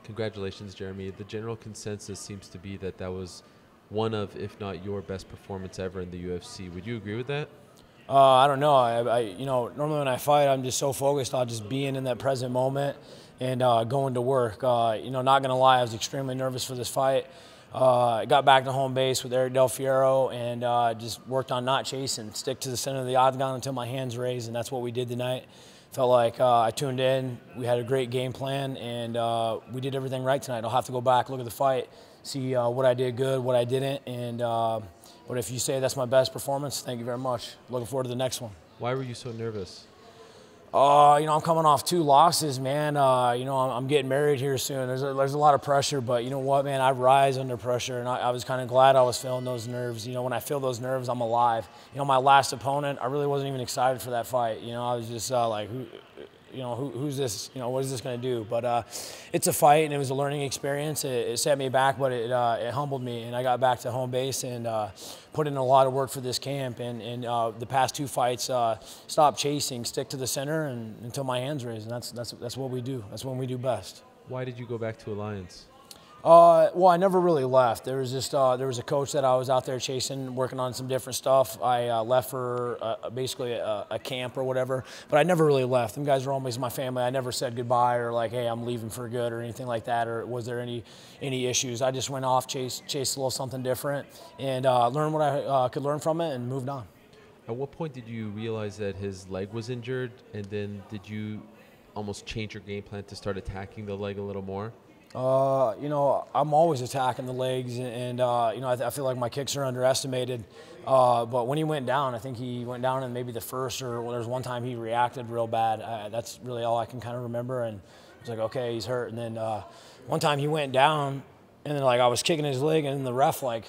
Congratulations, Jeremy. The general consensus seems to be that that was one of, if not your best performance ever in the UFC. Would you agree with that? I don't know. You know, normally when I fight, I'm just so focused on just being in that present moment and going to work. You know, not gonna lie, I was extremely nervous for this fight. I got back to home base with Eric Del Fiero and just worked on not chasing, stick to the center of the octagon until my hands raised, and that's what we did tonight. Felt like I tuned in. We had a great game plan, and we did everything right tonight. I'll have to go back, look at the fight, see what I did good, what I didn't, and but if you say that's my best performance, thank you very much. Looking forward to the next one. Why were you so nervous? You know, I'm coming off 2 losses, man. You know, I'm getting married here soon. There's a lot of pressure, but you know what, man? I rise under pressure, and I was kind of glad I was feeling those nerves. You know, when I feel those nerves, I'm alive. You know, my last opponent, I really wasn't even excited for that fight. You know, I was just like, who's this? You know, what is this going to do? But it's a fight, and it was a learning experience. It set me back, but it humbled me, and I got back to home base and put in a lot of work for this camp. And the past 2 fights, stop chasing, stick to the center, and until my hands raised. And that's what we do. That's when we do best. Why did you go back to Alliance? Well, I never really left. There was just there was a coach that I was out there chasing, working on some different stuff. I left for basically a camp or whatever, but I never really left. Them guys were always my family. I never said goodbye or like, hey, I'm leaving for good or anything like that. Or was there any issues? I just went off, chased a little something different, and learned what I could learn from it, and moved on. At what point did you realize that his leg was injured, and then did you almost change your game plan to start attacking the leg a little more? You know, I'm always attacking the legs, and you know, I feel like my kicks are underestimated. But when he went down, I think he went down in maybe the first, or there was one time he reacted real bad. That's really all I can kind of remember, and I was like, okay, he's hurt. And then one time he went down, and then like I was kicking his leg, and then the ref I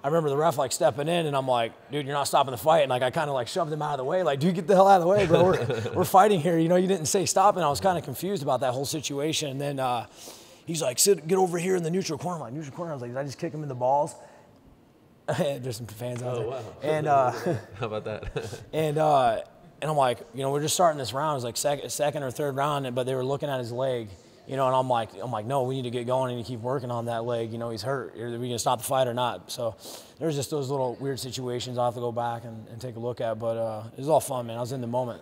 remember the ref like stepping in, and I'm like, dude, you're not stopping the fight. And like I kind of like shoved him out of the way, like, dude, get the hell out of the way, bro. We're fighting here. You know, you didn't say stop, and I was kind of confused about that whole situation. And then he's like, get over here in the neutral corner. I'm like, neutral corner? I was like, did I just kick him in the balls? There's some fans out there. Oh, wow. And how about that? and I'm like, you know, we're just starting this round. It was like second or third round, but they were looking at his leg, you know, and I'm like, no, we need to get going and keep working on that leg. You know, he's hurt. Are we going to stop the fight or not? So there's just those little weird situations I'll have to go back and take a look at. But it was all fun, man. I was in the moment.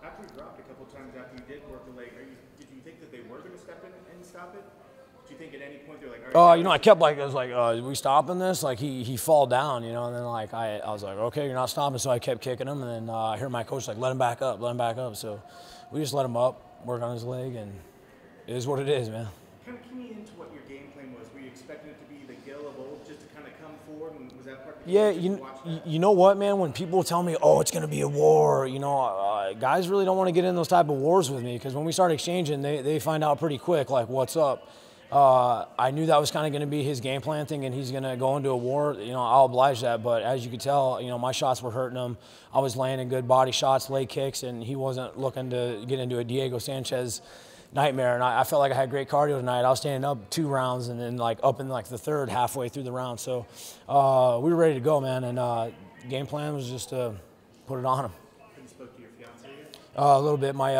After you dropped a couple times after you did work the leg, did you think that they were going to step in and stop it? Do you think at any point they're like, all right? You know, I kept like, I was like, are we stopping this? Like he fall down, you know, and then like I was like, okay, you're not stopping. So I kept kicking him, and then I hear my coach like, let him back up, let him back up. So we just let him up, work on his leg, and it is what it is, man. Kind of key me into what your game plan was. Were you expecting it to be the Gil of old, just to kind of come forward, and was that part of the game? Yeah, you know what, man? When people tell me, oh, it's going to be a war, you know, guys really don't want to get in those type of wars with me, because when we start exchanging, they find out pretty quick, like, what's up? I knew that was kind of going to be his game plan thing, and he's going to go into a war. You know, I'll oblige that. But as you could tell, you know, my shots were hurting him. I was landing good body shots, leg kicks, and he wasn't looking to get into a Diego Sanchez nightmare. And I felt like I had great cardio tonight. I was standing up 2 rounds and then like up in like the third halfway through the round. So we were ready to go, man. And game plan was just to put it on him. A little bit. My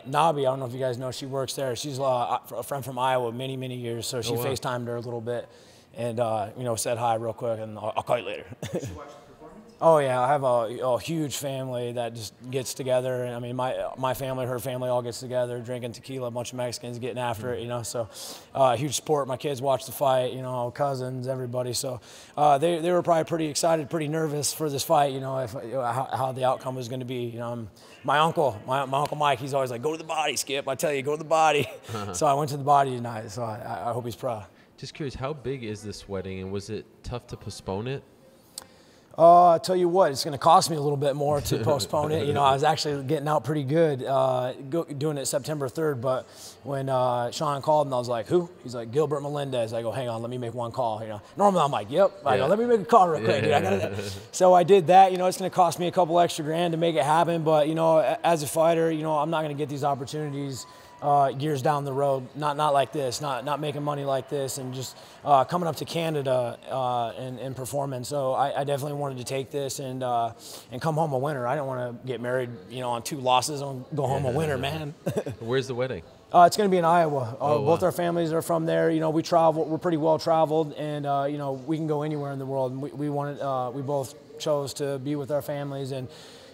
Nabi, I don't know if you guys know, she works there. She's a friend from Iowa many, many years, so she FaceTimed her a little bit and, you know, said hi real quick, and I'll call you later. Did you watch the performance? Oh, yeah. I have a huge family that just gets together. And I mean, my family, her family all gets together, drinking tequila, a bunch of Mexicans getting after it, you know. So huge sport. My kids watch the fight, you know, cousins, everybody. So they were probably pretty excited, pretty nervous for this fight, you know, how the outcome was going to be. You know, my uncle Mike, he's always like, go to the body, Skip. I tell you, go to the body. So I went to the body tonight. So I hope he's proud. Just curious, how big is this wedding, and was it tough to postpone it? I tell you what, it's going to cost me a little bit more to postpone it. You know, I was actually getting out pretty good doing it September 3rd, but when Sean called and I was like, who? He's like, Gilbert Melendez. I go, hang on, let me make one call. You know, normally I'm like, yep. I go, let me make a call real quick, dude. I got it. So I did that. You know, it's going to cost me a couple extra grand to make it happen, but you know, as a fighter, you know, I'm not going to get these opportunities years down the road, not like this, not making money like this, and just coming up to Canada and performing. So I definitely wanted to take this and come home a winner. I didn't want to get married, you know, on 2 losses and go home a winner, man. Where's the wedding? It's going to be in Iowa. Both wow. our families are from there. You know, we travel. We're pretty well traveled, and you know, we can go anywhere in the world. And we wanted. We both chose to be with our families, and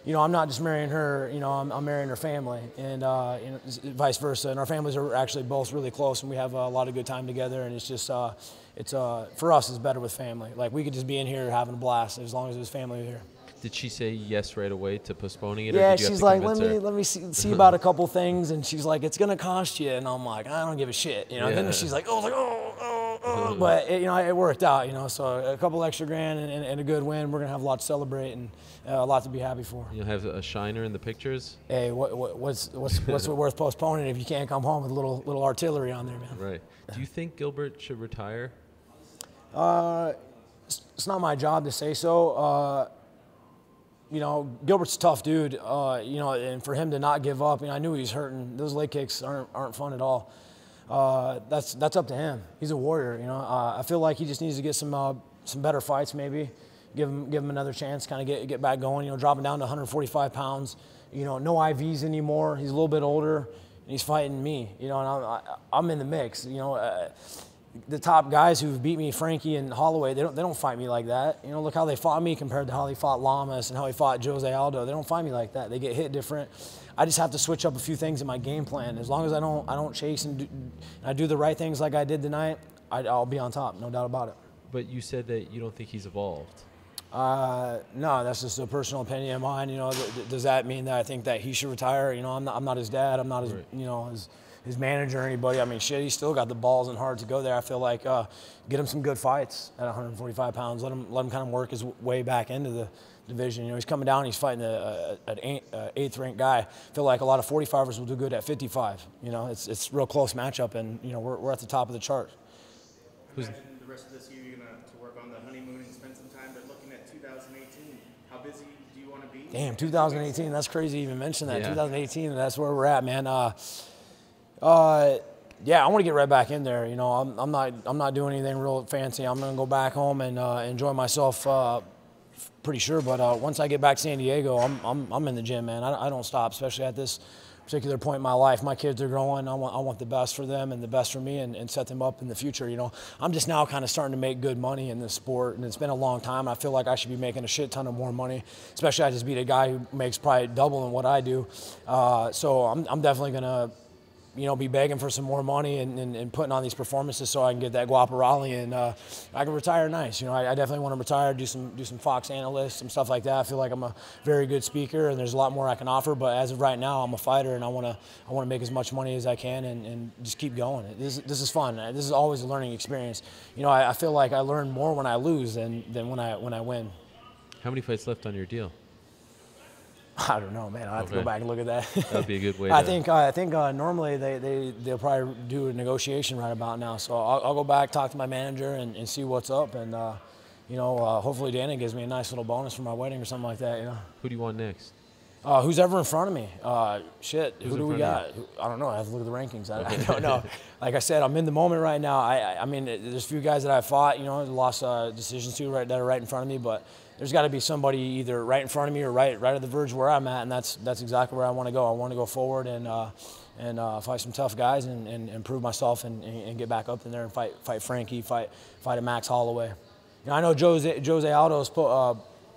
you know, I'm not just marrying her. You know, I'm marrying her family, and you know, vice versa. And our families are actually both really close, and we have a lot of good time together. And it's just, for us, it's better with family. Like we could just be in here having a blast as long as there's family here. Did she say yes right away to postponing it? Yeah, or did you she's have to like, convince let her? me see about a couple things, and she's like, it's gonna cost you, and I'm like, I don't give a shit, you know. Yeah. And then she's like, but it, you know, it worked out, you know. So a couple extra grand and a good win. We're gonna have a lot to celebrate and a lot to be happy for. You'll have a shiner in the pictures. Hey, what's it worth postponing if you can't come home with a little artillery on there, man? Right. Do you think Gilbert should retire? It's not my job to say so. You know, Gilbert's a tough dude. You know, and for him to not give up, you know, I knew he was hurting. Those leg kicks aren't fun at all. That's up to him. He's a warrior. You know, I feel like he just needs to get some better fights, maybe. Give him another chance, kind of get back going. You know, dropping down to 145 pounds. You know, no IVs anymore. He's a little bit older, and he's fighting me. You know, and I'm in the mix. You know. The top guys who've beat me, Frankie and Holloway, they don't fight me like that. You know, look how they fought me compared to how they fought Lamas and how he fought Jose Aldo. They don't fight me like that. They get hit different. I just have to switch up a few things in my game plan. As long as I don't chase and I do the right things like I did tonight, I'll be on top, no doubt about it. But you said that you don't think he's evolved. No, that's just a personal opinion of mine. You know, does that mean that I think that he should retire? You know, I'm not his dad. I'm not his, you know, his manager or anybody. I mean, shit, he's still got the balls and heart to go there. I feel like get him some good fights at 145 pounds. Let him kind of work his way back into the division. You know, he's coming down. He's fighting an eighth-ranked guy. I feel like a lot of 45ers will do good at 55. You know, it's a real close matchup, and you know we're at the top of the chart. Imagine the rest of this year you're gonna to work on the honeymoon and spend some time. But looking at 2018, how busy do you want to be? Damn, 2018. That's crazy to even mention that. Yeah. 2018. That's where we're at, man. Yeah, I want to get right back in there. You know, I'm not doing anything real fancy. I'm gonna go back home and enjoy myself. Pretty sure, but once I get back to San Diego, I'm in the gym, man. I don't stop, especially at this particular point in my life. My kids are growing. I want the best for them and the best for me, and set them up in the future. You know, I'm just now kind of starting to make good money in this sport, and it's been a long time. I feel like I should be making a shit ton of more money, especially I just beat a guy who makes probably double than what I do. So I'm definitely gonna, you know, be begging for some more money and putting on these performances so I can get that guaparali and I can retire nice. You know, I definitely want to retire, do some Fox analysts, some stuff like that. I feel like I'm a very good speaker and there's a lot more I can offer. But as of right now, I'm a fighter and I want to make as much money as I can and just keep going. This is fun. This is always a learning experience. You know, I feel like I learn more when I lose than when I win. How many fights left on your deal? I don't know, man. I have to go back and look at that. That would be a good way. I think normally they'll probably do a negotiation right about now. So I'll go back, talk to my manager, and see what's up. And you know, hopefully Dana gives me a nice little bonus for my wedding or something like that. You know. Who do you want next? Who's ever in front of me? Who do we got? of I don't know. I have to look at the rankings. I don't know. Like I said, I'm in the moment right now. I mean, there's a few guys that I fought, you know, lost decisions to that are right in front of me, but there's got to be somebody either right in front of me or right at the verge where I'm at, and that's exactly where I want to go. I want to go forward and fight some tough guys and prove myself and get back up in there and fight Frankie, fight a Max Holloway. You know, I know Jose Aldo's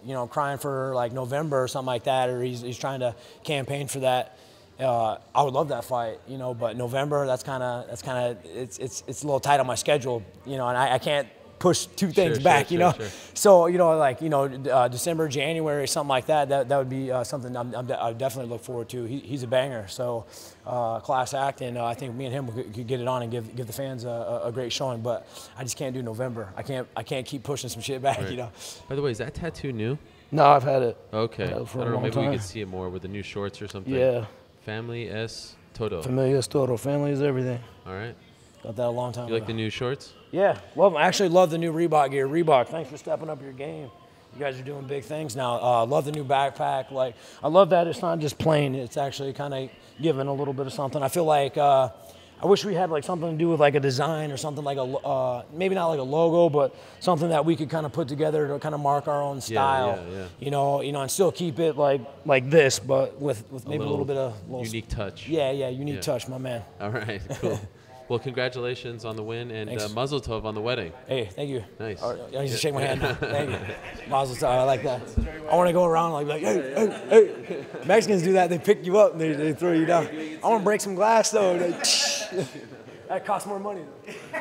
you know, crying for like November or something like that, or he's trying to campaign for that. I would love that fight, you know, but November, it's a little tight on my schedule, you know, and I can't push two things back, you know. Sure. So, you know, like, you know, December, January, something like that would be something I definitely look forward to. He's a banger, so class act, and I think me and him could get it on and give the fans a great showing, but I just can't do November. I can't keep pushing some shit back, right. You know. By the way, is that tattoo new? No, I've had it. Okay. I don't know, maybe we could see it more with the new shorts or something. Yeah. Family S Todo. Family S Todo. Family is everything. All right. Got that a long time ago. You like the new shorts? Yeah, love them. I actually love the new Reebok gear. Reebok, thanks for stepping up your game. You guys are doing big things now. Love the new backpack. Like, I love that it's not just plain. It's actually kind of giving a little bit of something. I feel like I wish we had like something to do with like a design or something like a maybe not like a logo, but something that we could kind of put together to kind of mark our own style. Yeah. You know, and still keep it like this, but with maybe a little bit of unique touch. Yeah, unique touch, my man. All right, cool. Well, congratulations on the win, and mazel tov on the wedding. Hey, thank you. Nice. All right, I need to shake my hand now. Thank you. Mazel tov. I like that. I want to go around like hey. Mexicans do that. They pick you up and they throw you down. I want to break some glass though. That costs more money though.